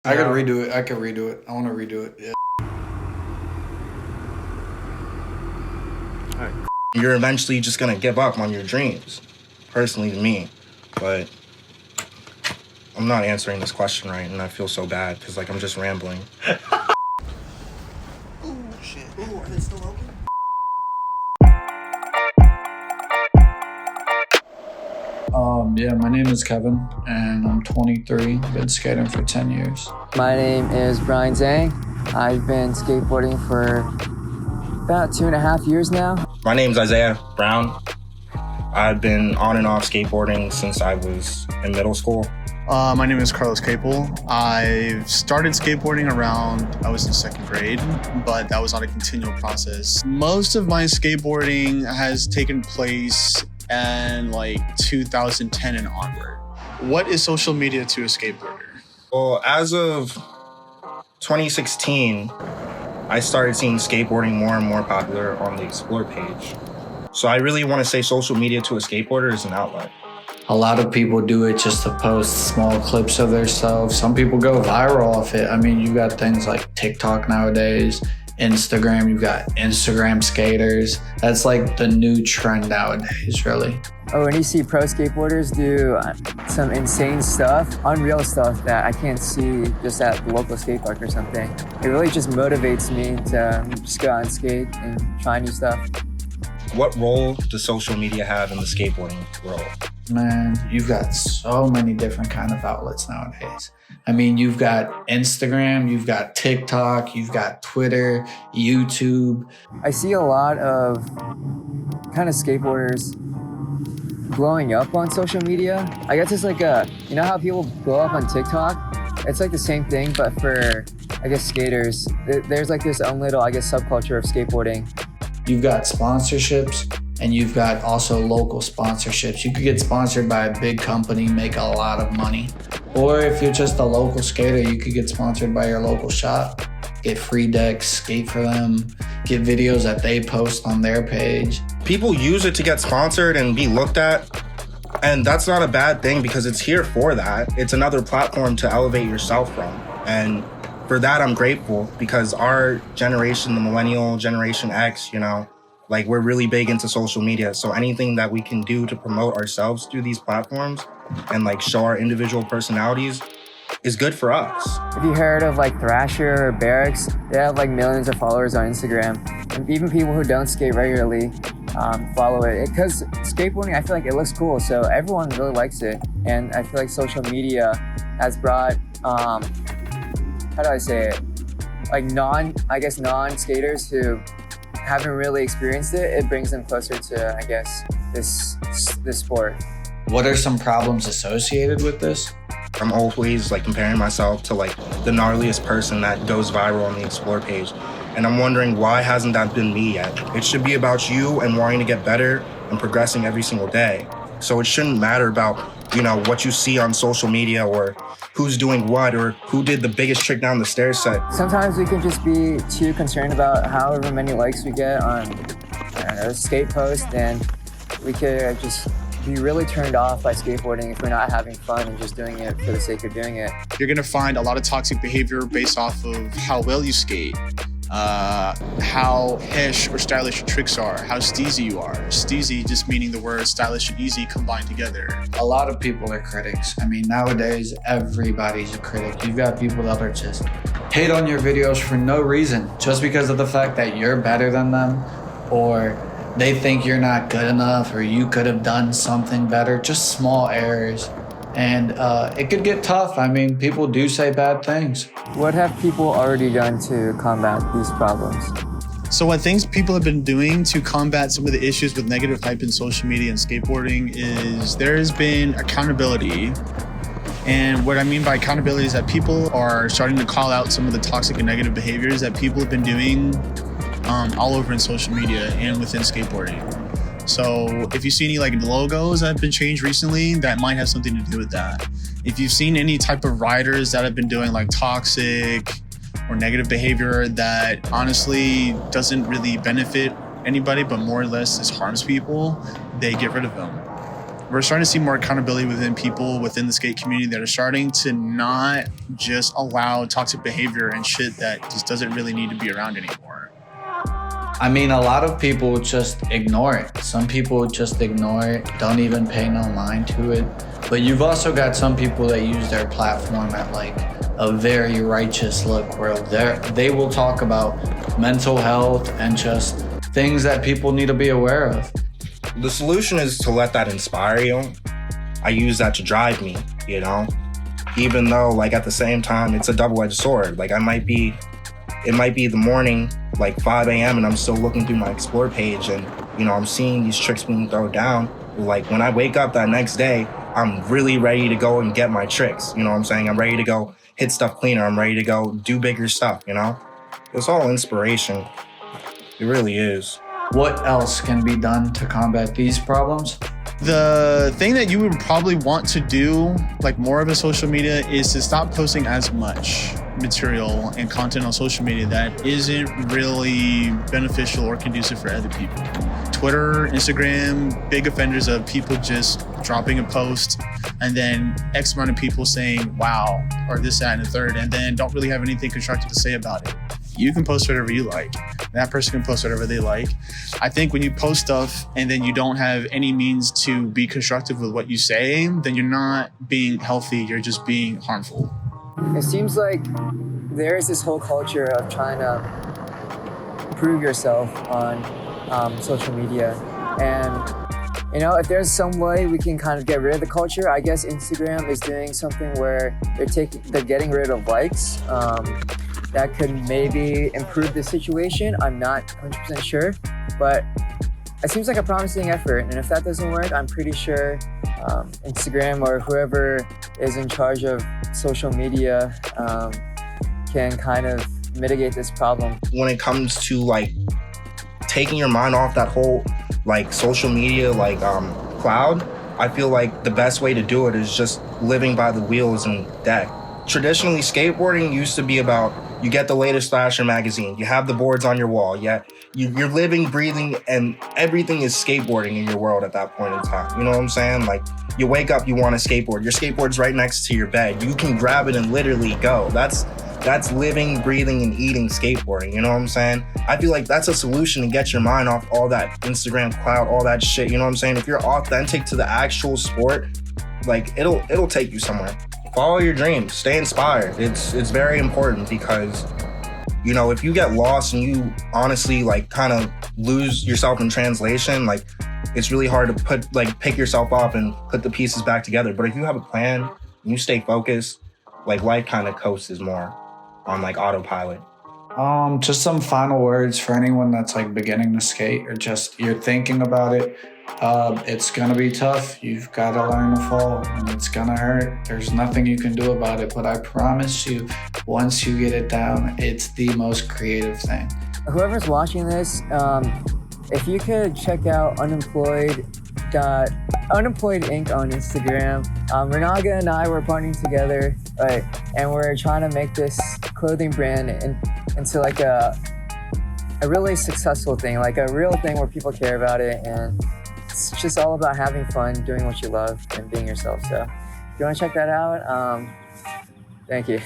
I could redo it. I could redo it. I want to redo it. Yeah. You're eventually just gonna give up on your dreams, personally to me. But I'm not answering this question right, and I feel so bad because like I'm just rambling. Oh shit. Ooh, are they still open? Yeah, my name is Kevin, and I'm 23. Been skating for 10 years. My name is Brian Zhang. I've been skateboarding for about 2.5 years now. My name's Isaiah Brown. I've been on and off skateboarding since I was in middle school. My name is Carlos Capel. I started skateboarding around, I was in 2nd grade, but that was not a continual process. Most of my skateboarding has taken place in like 2010 and onward. What is social media to a skateboarder? Well, as of 2016, I started seeing skateboarding more and more popular on the Explore page. So I really want to say social media to a skateboarder is an outlet. A lot of people do it just to post small clips of themselves. Some people go viral off it. I mean, you got things like TikTok nowadays, Instagram, you've got Instagram skaters. That's like the new trend nowadays, really. Oh, and you see pro skateboarders do some insane stuff, unreal stuff that I can't see just at the local skate park or something. It really just motivates me to just go out and skate and try new stuff. What role does social media have in the skateboarding world? Man, you've got so many different kind of outlets nowadays. I mean, you've got Instagram, you've got TikTok, you've got Twitter, YouTube. I see a lot of kind of skateboarders blowing up on social media. I guess it's like you know how people blow up on TikTok? It's like the same thing, but for, I guess, skaters. There's like this own little, I guess, subculture of skateboarding. You've got sponsorships, and you've got also local sponsorships. You could get sponsored by a big company, make a lot of money. Or if you're just a local skater, you could get sponsored by your local shop, get free decks, skate for them, get videos that they post on their page. People use it to get sponsored and be looked at, and that's not a bad thing because it's here for that. It's another platform to elevate yourself from. And for that, I'm grateful because our generation, the millennial Generation X, you know, like we're really big into social media. So anything that we can do to promote ourselves through these platforms and like show our individual personalities is good for us. If you heard of like Thrasher or Barracks, they have like millions of followers on Instagram. And even people who don't skate regularly follow it. Because skateboarding, I feel like it looks cool. So everyone really likes it. And I feel like social media has brought, how do I say it? Like non-skaters who haven't really experienced it, it brings them closer to, I guess, this sport. What are some problems associated with this? I'm always like comparing myself to like the gnarliest person that goes viral on the Explore page. And I'm wondering, why hasn't that been me yet? It should be about you and wanting to get better and progressing every single day. So it shouldn't matter about, you know, what you see on social media or who's doing what or who did the biggest trick down the stair set. Sometimes we can just be too concerned about however many likes we get on a skate post, and we could just be really turned off by skateboarding if we're not having fun and just doing it for the sake of doing it. You're gonna find a lot of toxic behavior based off of how well you skate, how hish or stylish your tricks are, how steezy you are. Steezy just meaning the words stylish and easy combined together. A lot of people are critics. I mean, nowadays, everybody's a critic. You've got people that are just hate on your videos for no reason, just because of the fact that you're better than them, or they think you're not good enough, or you could have done something better, just small errors. And it could get tough. I mean, people do say bad things. What have people already done to combat these problems? So what things people have been doing to combat some of the issues with negative hype in social media and skateboarding is there has been accountability. And what I mean by accountability is that people are starting to call out some of the toxic and negative behaviors that people have been doing all over in social media and within skateboarding. So if you see any like logos that have been changed recently, that might have something to do with that. If you've seen any type of riders that have been doing like toxic or negative behavior that honestly doesn't really benefit anybody, but more or less just harms people, they get rid of them. we're starting to see more accountability within people within the skate community that are starting to not just allow toxic behavior and shit that just doesn't really need to be around anymore. I mean, a lot of people just ignore it. Some people just ignore it, don't even pay no mind to it. But you've also got some people that use their platform at like a very righteous look, where they will talk about mental health and just things that people need to be aware of. The solution is to let that inspire you. I use that to drive me, you know? Even though, like, at the same time, it's a double-edged sword. Like, it might be the morning, like 5 a.m., and I'm still looking through my Explore page, and, you know, I'm seeing these tricks being thrown down. Like, when I wake up that next day, I'm really ready to go and get my tricks. You know what I'm saying? I'm ready to go hit stuff cleaner. I'm ready to go do bigger stuff, you know? It's all inspiration. It really is. What else can be done to combat these problems? The thing that you would probably want to do, like more of a social media, is to stop posting as much material and content on social media that isn't really beneficial or conducive for other people. Twitter, Instagram, big offenders of people just dropping a post and then X amount of people saying, wow, or this, that, and the third, and then don't really have anything constructive to say about it. You can post whatever you like. That person can post whatever they like. I think when you post stuff and then you don't have any means to be constructive with what you say, then you're not being healthy, you're just being harmful. It seems like there is this whole culture of trying to prove yourself on social media. And, you know, if there's some way we can kind of get rid of the culture, I guess Instagram is doing something where they're getting rid of likes. That could maybe improve the situation. I'm not 100% sure, but it seems like a promising effort. And if that doesn't work, I'm pretty sure Instagram or whoever is in charge of social media can kind of mitigate this problem. When it comes to like taking your mind off that whole like social media like cloud, I feel like the best way to do it is just living by the wheels and deck. Traditionally, skateboarding used to be about you get the latest Thrasher magazine, you have the boards on your wall, you're living, breathing, and everything is skateboarding in your world at that point in time. You know what I'm saying? Like, you wake up, you want a skateboard. Your skateboard's right next to your bed. You can grab it and literally go. That's living, breathing, and eating skateboarding. You know what I'm saying? I feel like that's a solution to get your mind off all that Instagram cloud, all that shit. You know what I'm saying? If you're authentic to the actual sport, like, it'll take you somewhere. Follow your dreams, stay inspired. It's very important because, you know, if you get lost and you honestly like kind of lose yourself in translation, like it's really hard to pick yourself up and put the pieces back together. But if you have a plan and you stay focused, like life kind of coasts more on like autopilot. Just some final words for anyone that's like beginning to skate or just you're thinking about it. It's gonna be tough. You've got to learn to fall and it's gonna hurt. There's nothing you can do about it, but I promise you, once you get it down, it's the most creative thing. Whoever's watching this, if you could check out Unemployed Inc. on Instagram. Renaga and I were partnering together, right, and we're trying to make this clothing brand into like a really successful thing, like a real thing where people care about it, and it's just all about having fun, doing what you love, and being yourself. So if you want to check that out, thank you.